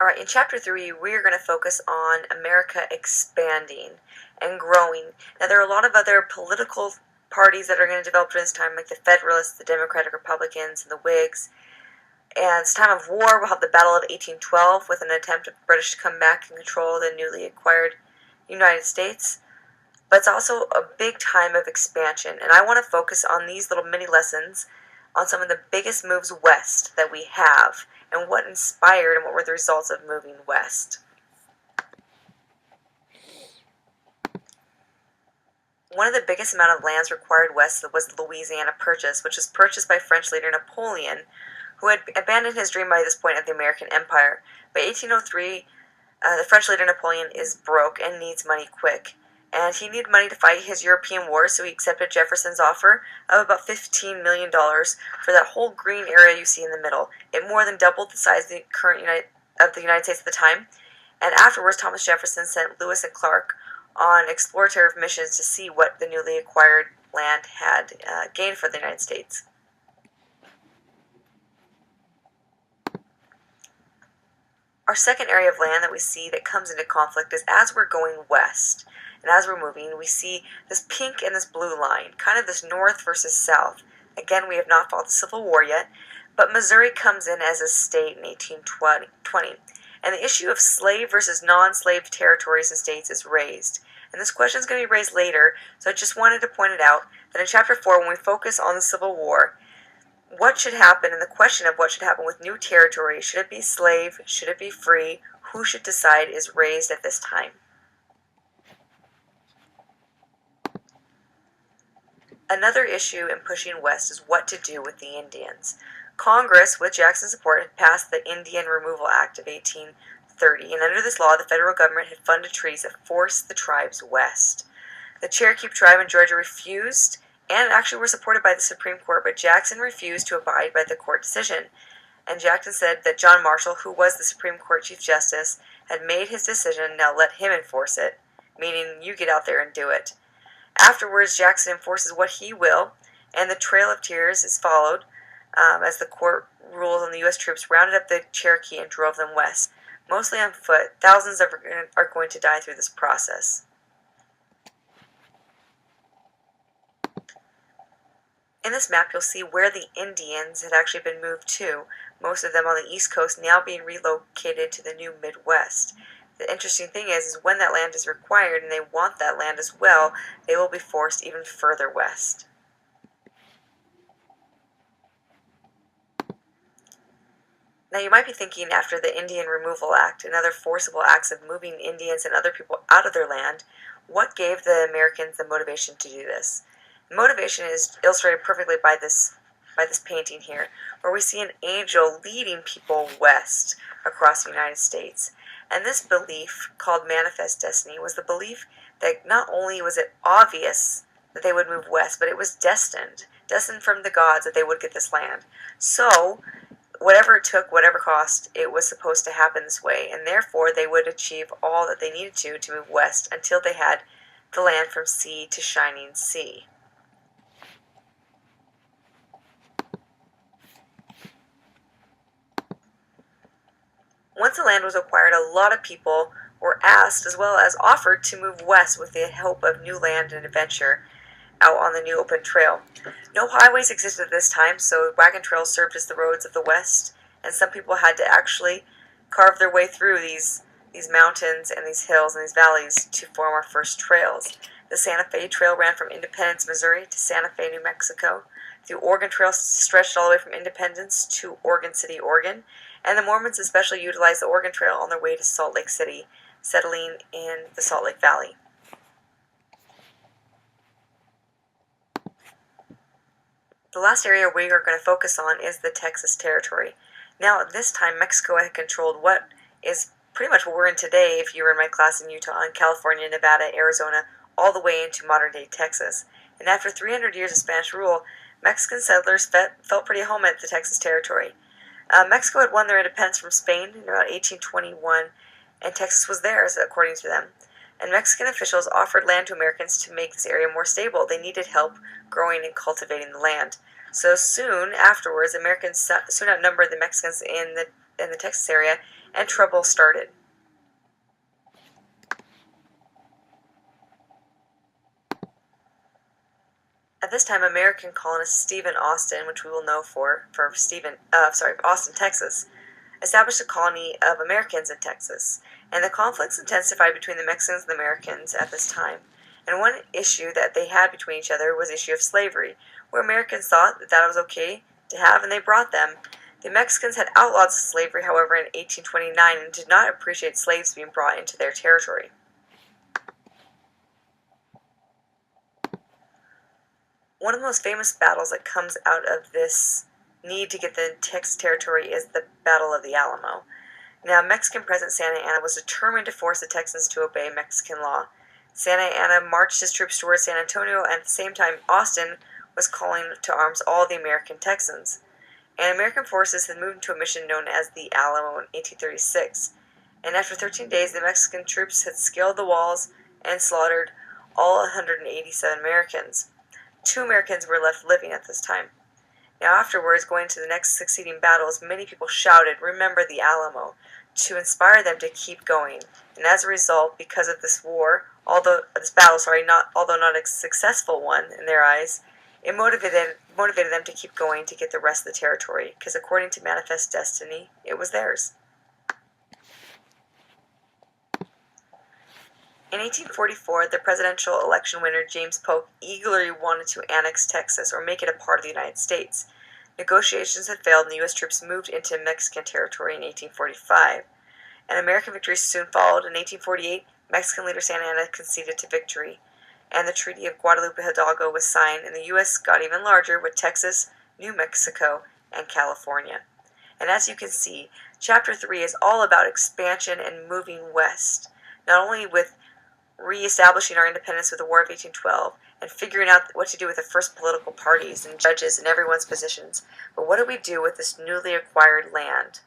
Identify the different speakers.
Speaker 1: Alright, in Chapter 3, we are going to focus on America expanding and growing. Now, there are a lot of other political parties that are going to develop during this time, like the Federalists, the Democratic Republicans, and the Whigs. And it's time of war. We'll have the Battle of 1812 with an attempt of the British to come back and control the newly acquired United States. But it's also a big time of expansion, and I want to focus on these little mini lessons on some of the biggest moves west that we have, and what inspired and what were the results of moving west. One of the biggest amount of lands required west was the Louisiana Purchase, which was purchased by French leader Napoleon, who had abandoned his dream by this point of the American Empire. By 1803, the French leader Napoleon is broke and needs money quick. And he needed money to fight his European wars, so he accepted Jefferson's offer of about $15 million for that whole green area you see in the middle. It more than doubled the size of the current United States at the time. And afterwards, Thomas Jefferson sent Lewis and Clark on exploratory missions to see what the newly acquired land had gained for the United States. Our second area of land that we see that comes into conflict is as we're going west. And as we're moving, we see this pink and this blue line, kind of this north versus south. Again, we have not fought the Civil War yet, but Missouri comes in as a state in 1820. And the issue of slave versus non-slave territories and states is raised. And this question is going to be raised later, so I just wanted to point it out that in Chapter 4, when we focus on the Civil War, what should happen, and the question of what should happen with new territory, should it be slave, should it be free, who should decide, is raised at this time. Another issue in pushing west is what to do with the Indians. Congress, with Jackson's support, had passed the Indian Removal Act of 1830, and under this law, the federal government had funded treaties that forced the tribes west. The Cherokee tribe in Georgia refused, and actually were supported by the Supreme Court, but Jackson refused to abide by the court decision. And Jackson said that John Marshall, who was the Supreme Court Chief Justice, had made his decision, now let him enforce it, meaning you get out there and do it. Afterwards, Jackson enforces what he will, and the Trail of Tears is followed as the court ruled and the U.S. troops rounded up the Cherokee and drove them west, mostly on foot. Thousands are going to die through this process. In this map, you'll see where the Indians had actually been moved to, most of them on the East Coast now being relocated to the new Midwest. The interesting thing is when that land is required and they want that land as well, they will be forced even further west. Now you might be thinking, after the Indian Removal Act and other forcible acts of moving Indians and other people out of their land, what gave the Americans the motivation to do this? The motivation is illustrated perfectly by this painting here, where we see an angel leading people west across the United States. And this belief, called Manifest Destiny, was the belief that not only was it obvious that they would move west, but it was destined from the gods that they would get this land. So, whatever it took, whatever cost, it was supposed to happen this way, and therefore they would achieve all that they needed to move west until they had the land from sea to shining sea. Once the land was acquired, a lot of people were asked as well as offered to move west with the hope of new land and adventure out on the new open trail. No highways existed at this time, so wagon trails served as the roads of the west, and some people had to actually carve their way through these mountains and these hills and these valleys to form our first trails. The Santa Fe Trail ran from Independence, Missouri to Santa Fe, New Mexico. The Oregon Trail stretched all the way from Independence to Oregon City, Oregon. And the Mormons especially utilized the Oregon Trail on their way to Salt Lake City, settling in the Salt Lake Valley. The last area we are going to focus on is the Texas Territory. Now, at this time, Mexico had controlled what is pretty much what we're in today if you were in my class in Utah, and California, Nevada, Arizona, all the way into modern-day Texas. And after 300 years of Spanish rule, Mexican settlers felt pretty at home at the Texas Territory. Mexico had won their independence from Spain in about 1821, and Texas was theirs, according to them. And Mexican officials offered land to Americans to make this area more stable. They needed help growing and cultivating the land. So soon afterwards, Americans soon outnumbered the Mexicans in the Texas area, and trouble started. At this time, American colonist Stephen Austin, which we will know for Austin, Texas, established a colony of Americans in Texas, and the conflicts intensified between the Mexicans and the Americans at this time. And one issue that they had between each other was the issue of slavery, where Americans thought that was okay to have, and they brought them. The Mexicans had outlawed slavery, however, in 1829 and did not appreciate slaves being brought into their territory. One of the most famous battles that comes out of this need to get the Texas territory is the Battle of the Alamo. Now, Mexican President Santa Anna was determined to force the Texans to obey Mexican law. Santa Anna marched his troops towards San Antonio, and at the same time, Austin was calling to arms all the American Texans. And American forces had moved into a mission known as the Alamo in 1836. And after 13 days, the Mexican troops had scaled the walls and slaughtered all 187 Americans. 2 Americans were left living at this time. Now afterwards, going to the next succeeding battles, many people shouted, "Remember the Alamo," to inspire them to keep going. And as a result, because of this war, although not a successful one in their eyes, it motivated them to keep going to get the rest of the territory, because according to Manifest Destiny, it was theirs. In 1844, the presidential election winner James Polk eagerly wanted to annex Texas or make it a part of the United States. Negotiations had failed and the U.S. troops moved into Mexican territory in 1845. An American victory soon followed. In 1848, Mexican leader Santa Anna conceded to victory, and the Treaty of Guadalupe Hidalgo was signed, and the U.S. got even larger with Texas, New Mexico, and California. And as you can see, Chapter 3 is all about expansion and moving west, not only with re-establishing our independence with the War of 1812 and figuring out what to do with the first political parties and judges and everyone's positions, but what do we do with this newly acquired land?